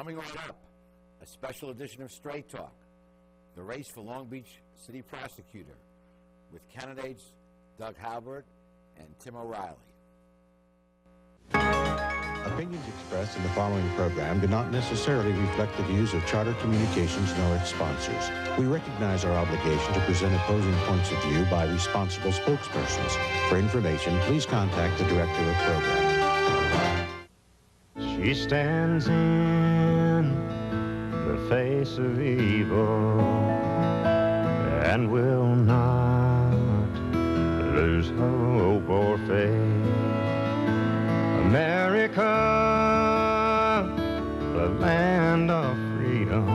Coming right up, a special edition of Straight Talk, the race for Long Beach City Prosecutor, with candidates Doug Haubert and Tim O'Reilly. Opinions expressed in the following program do not necessarily reflect the views of Charter Communications nor its sponsors. We recognize our obligation to present opposing points of view by responsible spokespersons. For information, please contact the director of program. She stands in the face of evil and will not lose hope or faith. America, the land of freedom,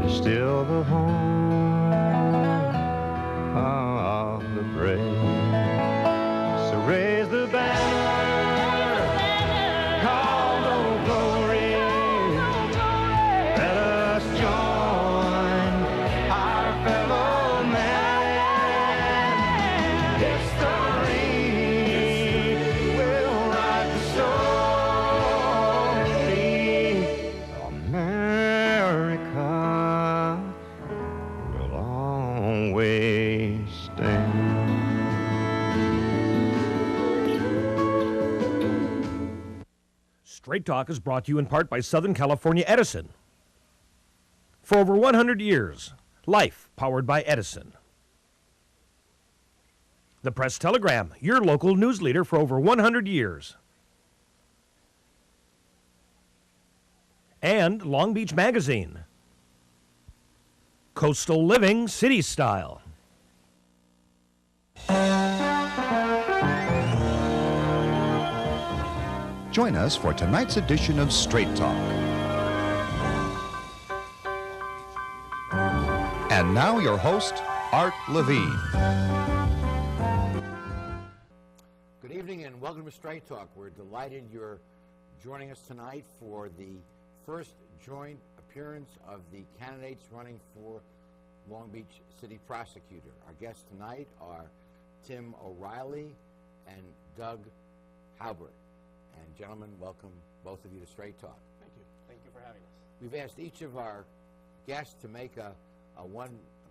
is still the home of the brave. So raise the banner, call no glory. Let us join our fellow man. History will write the story. America will always stand. Straight Talk is brought to you in part by Southern California Edison. For over 100 years, life powered by Edison. The Press Telegram, your local news leader for over 100 years. And Long Beach Magazine. Coastal Living, City Style. Join us for tonight's edition of Straight Talk. And now your host, Art Levine. Good evening and welcome to Straight Talk. We're delighted you're joining us tonight for the first joint appearance of the candidates running for Long Beach City Prosecutor. Our guests tonight are Tim O'Reilly and Doug Haubert. And gentlemen, welcome both of you to Straight Talk. Thank you. Thank you for having us. We've asked each of our guests to make a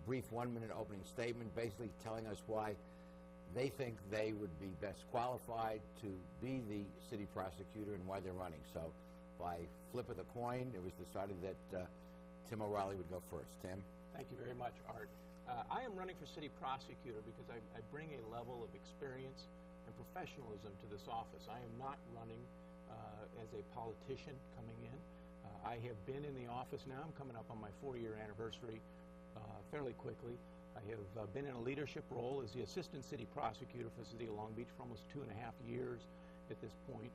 brief one-minute opening statement, basically telling us why they think they would be best qualified to be the city prosecutor and why they're running. So, by flip of the coin, it was decided that Tim O'Reilly would go first. Tim? Thank you very much, Art. I am running for city prosecutor because I bring a level of experience and professionalism to this office. I am not running as a politician coming in. I have been in the office now. I'm coming up on my 4-year anniversary fairly quickly. I have been in a leadership role as the assistant city prosecutor for the city of Long Beach for almost 2.5 years at this point.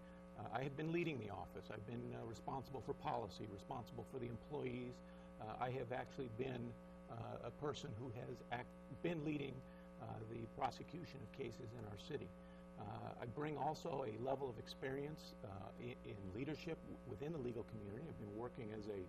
I have been leading the office. I've been responsible for policy, responsible for the employees. I have actually been a person who has been leading the prosecution of cases in our city. I bring also a level of experience in leadership within the legal community. I've been working as a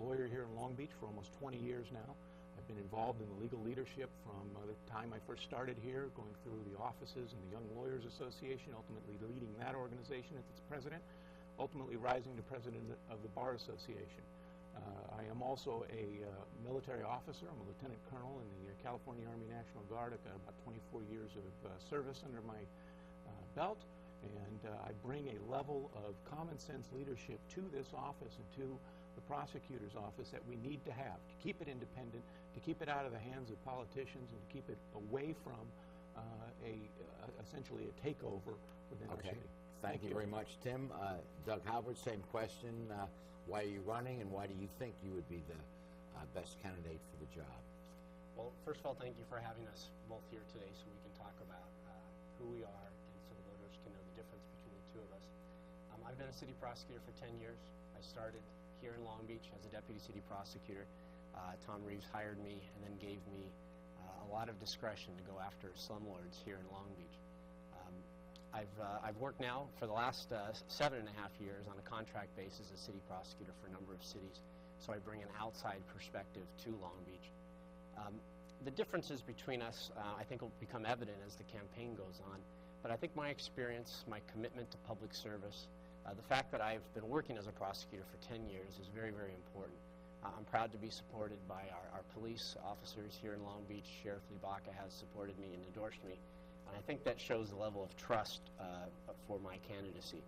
lawyer here in Long Beach for almost 20 years now. I've been involved in the legal leadership from the time I first started here, going through the offices and the Young Lawyers Association, ultimately leading that organization as its president, ultimately rising to president of the Bar Association. I am also a military officer. I'm a lieutenant colonel in the California Army National Guard. I've got about 24 years of service under my belt, and I bring a level of common sense leadership to this office and to the prosecutor's office that we need to have to keep it independent, to keep it out of the hands of politicians, and to keep it away from essentially a takeover within our city. Thank you very much, Tim. Doug Haubert, same question. Why are you running, and why do you think you would be the best candidate for the job? Well, first of all, thank you for having us both here today so we can talk about who we are and so the voters can know the difference between the two of us. I've been a city prosecutor for 10 years. I started here in Long Beach as a deputy city prosecutor. Tom Reeves hired me and then gave me a lot of discretion to go after slumlords here in Long Beach. I've worked now for the last 7.5 years on a contract basis as city prosecutor for a number of cities, so I bring an outside perspective to Long Beach. The differences between us, I think, will become evident as the campaign goes on, but I think my experience, my commitment to public service, The fact that I've been working as a prosecutor for 10 years is very, very important. I'm proud to be supported by our police officers here in Long Beach. Sheriff Libaka has supported me and endorsed me, and I think that shows the level of trust for my candidacy.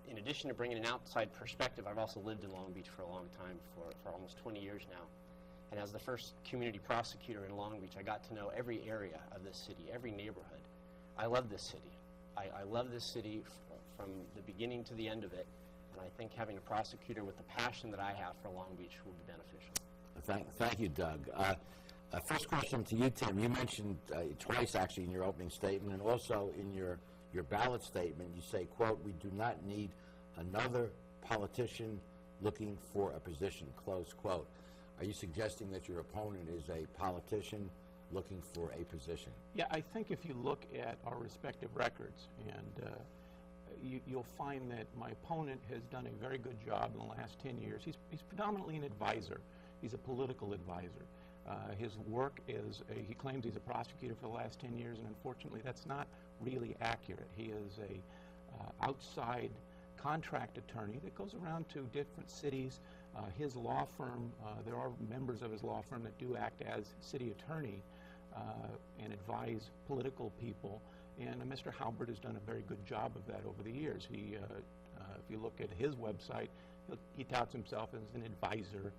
In addition to bringing an outside perspective, I've also lived in Long Beach for a long time, for almost 20 years now. And as the first community prosecutor in Long Beach, I got to know every area of this city, every neighborhood. I love this city. I love this city from the beginning to the end of it, and I think having a prosecutor with the passion that I have for Long Beach will be beneficial. Thank you, Doug. First question to you, Tim. You mentioned twice, actually, in your opening statement and also in your ballot statement, you say, quote, "We do not need another politician looking for a position," close quote. Are you suggesting that your opponent is a politician looking for a position? Yeah, I think if you look at our respective records, and you'll find that my opponent has done a very good job in the last 10 years. He's predominantly an advisor. He's a political advisor. His work is, he claims he's a prosecutor for the last 10 years, and unfortunately that's not really accurate. He is a outside contract attorney that goes around to different cities. His law firm, there are members of his law firm that do act as city attorney and advise political people, and Mr. Haubert has done a very good job of that over the years. He, if you look at his website, he touts himself as an advisor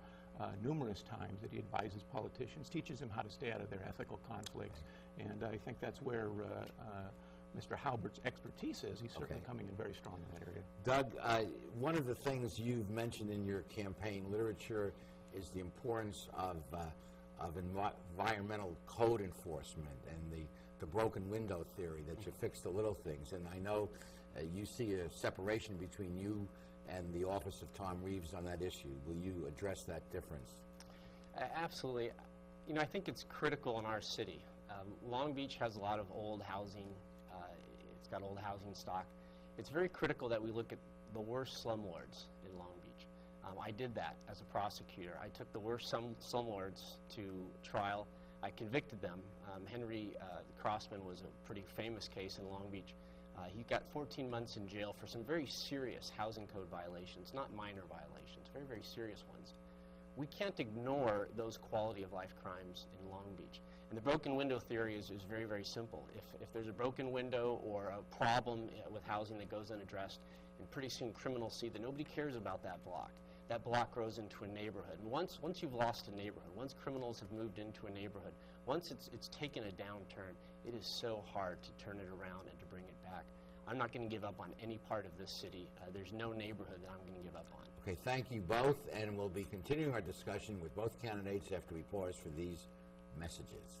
numerous times, that he advises politicians, teaches them how to stay out of their ethical conflicts, and I think that's where Mr. Haubert's expertise is. He's certainly coming in very strong in that area. Doug, one of the things you've mentioned in your campaign literature is the importance of environmental code enforcement and the broken window theory, that you fix the little things. And I know you see a separation between you and the office of Tom Reeves on that issue. Will you address that difference? Absolutely. You know, I think it's critical in our city. Long Beach has a lot of old housing. It's got old housing stock. It's very critical that we look at the worst slumlords in Long Beach. I did that as a prosecutor. I took the worst slumlords to trial. I convicted them. Henry Crossman was a pretty famous case in Long Beach. He got 14 months in jail for some very serious housing code violations, not minor violations, very, very serious ones. We can't ignore those quality of life crimes in Long Beach. And the broken window theory is very, very simple. If there's a broken window or a problem with housing that goes unaddressed, and pretty soon criminals see that nobody cares about that block grows into a neighborhood. And once you've lost a neighborhood, once criminals have moved into a neighborhood, once it's taken a downturn, it is so hard to turn it around and to bring it back. I'm not going to give up on any part of this city. There's no neighborhood that I'm going to give up on. Okay, thank you both, and we'll be continuing our discussion with both candidates after we pause for these messages.